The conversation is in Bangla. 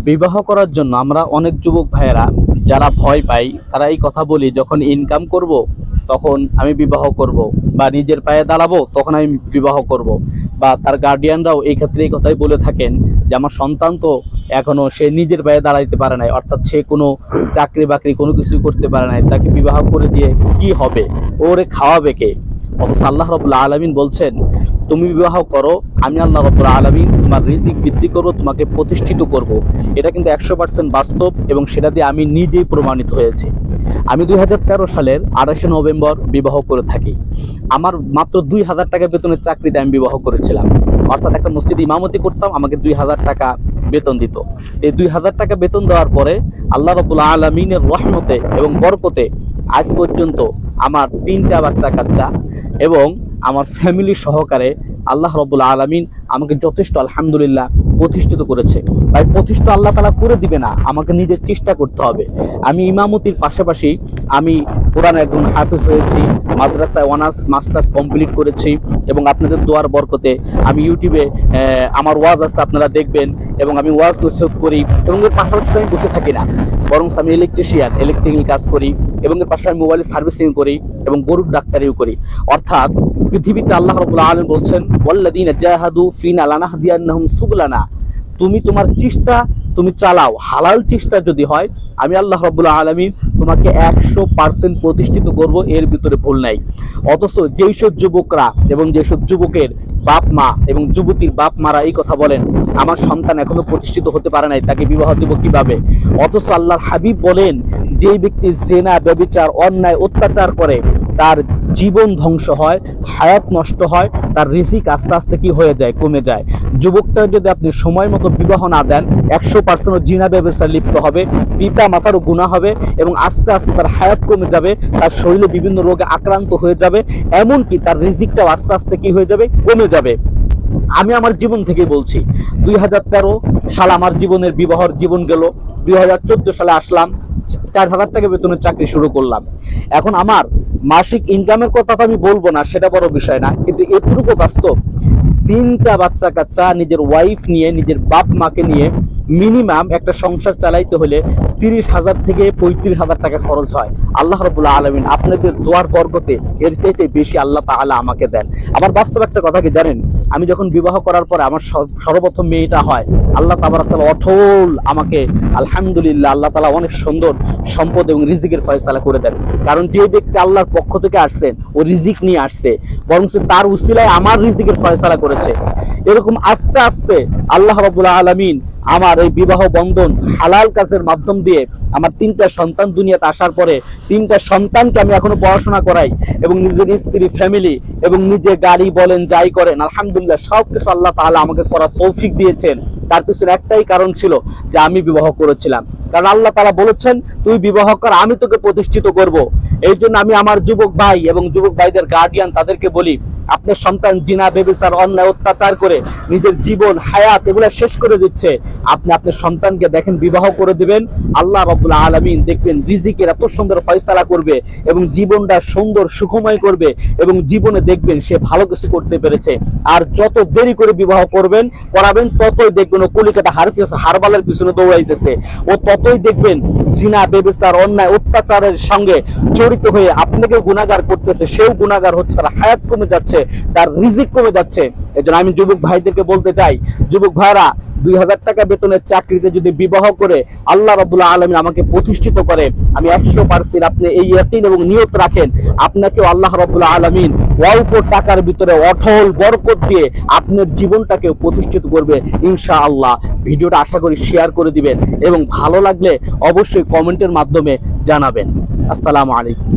বিবাহ করার জন্য আমরা অনেক যুবক ভাইয়েরা যারা ভয় পাই, তারা এই কথা বলি, যখন ইনকাম করব তখন আমি বিবাহ করব, বা নিজের পায়ে দাঁড়াবো তখন আমি বিবাহ করব। বা তার গার্ডিয়ানরাও এই ক্ষেত্রে এই কথাই বলে থাকেন যে আমার সন্তান তো এখনো সে নিজের পায়ে দাঁড়াইতে পারে নাই, অর্থাৎ সে কোনো চাকরি বাকরি কোনো কিছু করতে পারে নাই, তাকে বিবাহ করে দিয়ে কি হবে, ওরে খাওয়াবে কে? অথচ আল্লাহ রাব্বুল আলামিন বলছেন তুমি বিবাহ করো, আমি আল্লাহ রাব্বুল আলামিন তোমার রিজিক বৃদ্ধি করব, তোমাকে প্রতিষ্ঠিত করব। এটা কিন্তু 100% বাস্তব এবং সেটা দিয়ে আমি নিজেই প্রমাণিত হয়েছি। আমি 2013 সালের 28শে নভেম্বর বিবাহ করে থাকি। আমার মাত্র 2000 টাকা বেতনের চাকরিতে আমি বিবাহ করেছিলাম, অর্থাৎ একটা মসজিদে ইমামতি করতাম, আমাকে 2000 টাকা বেতন দিত। এই 2000 টাকা বেতন দেওয়ার পরে আল্লাহ রাব্বুল আলামিনের রহমতে এবং বরকতে আজ পর্যন্ত আমার 3টা বাচ্চা কাচ্চা এবং আমার ফ্যামিলি সহকারে আল্লাহ রাব্বুল আলামিন আমাকে যথেষ্ট আলহামদুলিল্লাহ প্রতিষ্ঠিত করেছে। ভাই, প্রতিষ্ঠিত আল্লাহ তাআলা করে দিবে না, আমাকে নিজের চেষ্টা করতে হবে। আমি ইমামতির পাশাপাশি আমি কোরআন একজন হাফেজ হয়েছি, মাদ্রাসায় অনার্স মাস্টার্স কমপ্লিট করেছি এবং আপনাদের দোয়ার বরকতে আমি ইউটিউবে আমার ওয়াজ আছে, আপনারা দেখবেন, এবং আমি ওয়াজ নসিহত করি। এবং এর পাশাপাশি আমি বসে থাকি না, বরং আমি ইলেকট্রিশিয়ান, ইলেকট্রিক্যাল কাজ করি এবং এর পাশাপাশি আমি মোবাইল সার্ভিসিং করি এবং গরুর ডাক্তারিও করি। অর্থাৎ পৃথিবীতে আল্লাহ রাব্বুল আলামিন বলছেন ওয়াল্লাযীনা জাহাদু ফিনা লানাহদিয়ান্নাহুম সুবুলানা, তুমি তোমার চেষ্টা তুমি চালাও, হালাল চেষ্টা যদি হয় আমি আল্লাহ রাব্বুল আলামিন তোমাকে 100% প্রতিষ্ঠিত করব, এর ভিতরে ভুল নাই। অথচ যেসব যুবকরা এবং যেসব যুবকের বাপ মা এবং যুবতীর বাপ মারা এই কথা বলেন আমার সন্তান এখনো প্রতিষ্ঠিত হতে পারে নাই, তাকে বিবাহ দেব কিভাবে? অথচ আল্লাহর হাবিব বলেন যেই ব্যক্তি জেনা ব্যভিচার অন্যায় অত্যাচার করে তার জীবন ধ্বংস হয়, হায়াত নষ্ট হয়, তার রিজিক আস্তে আস্তে কি হয়ে যায়, কমে যায়। যুবকটা যদি আপনি সময় মতো বিবাহ না দেন 100% জিনা ব্যবচার লিপ্ত হবে, পিতা মাতারও গুনাহ হবে এবং আস্তে আস্তে তার হায়াত কমে যাবে, তার শরীরে বিভিন্ন রোগে আক্রান্ত হয়ে যাবে, এমনকি তার রিজিকটাও আস্তে আস্তে কি হয়ে যাবে, কমে যাবে। আমি আমার জীবন থেকে বলছি, 2013 সাল আমার জীবনের বিবাহর জীবন গেল, 2014 সালে আসলাম, 4000 টাকা বেতনের চাকরি শুরু করলাম। এখন আমার মাসিক ইনকামের কথা তো আমি বলবো না, সেটা বড় বিষয় না, কিন্তু এটুকু বাস্তব 3টা বাচ্চা কাচ্চা নিজের ওয়াইফ নিয়ে, নিজের বাপ মাকে নিয়ে মিনিমাম একটা সংসার চালাইতে হলে 30,000 থেকে 35,000 টাকা খরচ হয়। আল্লাহ রাব্বুল আলামিন আপনাদের দোয়ার বরকতে এর চাইতে বেশি আল্লাহ তাআলা আমাকে দেন। আমার বাস্তব একটা কথা কি জানেন, আমি যখন বিবাহ করার পরে আমার সর্বপ্রথম মেয়েটা হয়, আল্লাহ তাবারক তাআলা অটল আমাকে আলহামদুলিল্লাহ আল্লাহ তাআলা অনেক সুন্দর সম্পদ এবং রিজিকের ফয়সালা করে দেন। কারণ যে ব্যক্তি আল্লাহর পক্ষ থেকে আসছেন ও রিজিক নিয়ে আসছে, বরং তার উসিলায় আমার রিজিকের ফয়সালা করেছে। এরকম আস্তে আস্তে আল্লাহ রাব্বুল আলামিন আমার এই বিবাহ বন্ধন হালাল কাজের মাধ্যম দিয়ে আমার 3টা সন্তান দুনিয়াতে আসার পরে 3টা সন্তানকে আমি এখনো পড়াশোনা করাই এবং নিজের স্ত্রী, ফ্যামিলি এবং নিজে গাড়ি বলেন যাই করেন আলহামদুলিল্লাহ সবকিছু আল্লাহ তাআলা আমাকে করার তৌফিক দিয়েছেন। তার পিছনে একটাই কারণ ছিল যে আমি বিবাহ করেছিলাম, কারণ আল্লাহ তাআলা বলেছেন তুই বিবাহ কর, আমি তোকে প্রতিষ্ঠিত করব। এই জন্য আমি আমার যুবক ভাই এবং যুবক ভাইদের গার্ডিয়ান তাদেরকে বলি, আপনার সন্তান জিনা ব্যভিচার অন্যায় অত্যাচার করে নিজের জীবন হায়াত এগুলো শেষ করে দিচ্ছে, আপনি আপনার সন্তানকে দেখেন বিবাহ করে দিবেন, আল্লাহ রাব্বুল আলামিন দেখবেন রিজিকের এত সুন্দর ফয়সালা করবে এবং জীবনটা সুন্দর সুখময় করবে এবং জীবনে দেখবেন সে ভালো কিছু করতে পেরেছে। আর যত দেরি করে বিবাহ করাবেন ততই দেখবেন ও কলিকাতা হারবালের পিছনে দৌড়াইতেছে, ও ততই দেখবেন জিনা ব্যভিচার অন্যায় অত্যাচারের সঙ্গে জড়িত হয়ে আপনাকে গুনাহগার করতেছে, সেও গুনাহগার হচ্ছে, তার হায়াত কমে যাচ্ছে, তার রিজিক কমে যাচ্ছে। এজন্য আমি যুবক ভাইদেরকে বলতে চাই, যুবক ভাইরা 2000 টাকা বেতনের চাকরিতে যদি বিবাহ করে আল্লাহ রাব্বুল আলামিন আমাকে প্রতিষ্ঠিত করে, আমি 100% আপনি এই ইয়াকিন এবং নিয়ত রাখেন আপনাকে আল্লাহ রাব্বুল আলামিন অল্প টাকার ভিতরে অঢল বরকত দিয়ে আপনার জীবনটাকে প্রতিষ্ঠিত করবে ইনশাআল্লাহ। ভিডিওটা আশা করি শেয়ার করে দিবেন এবং ভালো লাগলে অবশ্যই কমেন্টের মাধ্যমে জানাবেন। আসসালামু আলাইকুম।